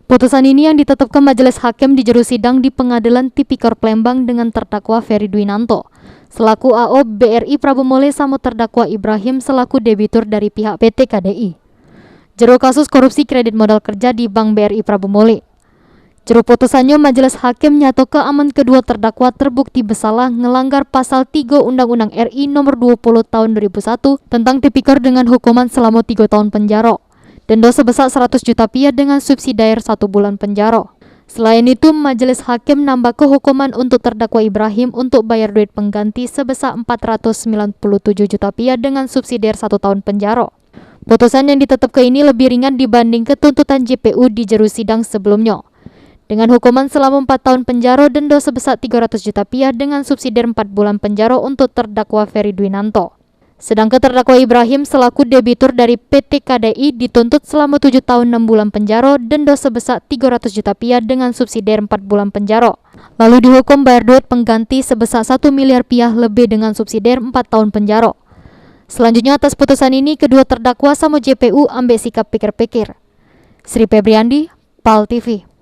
Putusan ini yang ditetapkan Majelis Hakim di juru sidang di Pengadilan Tipikor Palembang dengan terdakwa Ferry Dwinanto selaku AO BRI Prabu Mole sama terdakwa Ibrahim selaku debitur dari pihak PT KDI. Jero kasus korupsi kredit modal kerja di Bank BRI Prabu Mole. Jero putusannya Majelis Hakim nyato keaman kedua terdakwa terbukti bersalah ngelanggar pasal 3 Undang-Undang RI nomor 20 tahun 2001 tentang Tipikor dengan hukuman selama 3 tahun penjara. Denda sebesar 100 juta rupiah dengan subsidiar 1 bulan penjara. Selain itu, Majelis Hakim nambah ke hukuman untuk terdakwa Ibrahim untuk bayar duit pengganti sebesar 497 juta rupiah dengan subsidiar 1 tahun penjara. Putusan yang ditetapkan ini lebih ringan dibanding ketuntutan JPU di jero sidang sebelumnya. Dengan hukuman selama 4 tahun penjara, denda sebesar 300 juta rupiah dengan subsidiar 4 bulan penjara untuk terdakwa Ferry Dwinanto. Sedangkan terdakwa Ibrahim selaku debitur dari PT KDI dituntut selama 7 tahun 6 bulan penjara, denda sebesar 300 juta rupiah dengan subsidiar 4 bulan penjara. Lalu dihukum bayar duit pengganti sebesar 1 miliar rupiah lebih dengan subsidiar 4 tahun penjara. Selanjutnya atas putusan ini, kedua terdakwa sama JPU ambil sikap pikir-pikir. Sri Febriandi, PAL TV.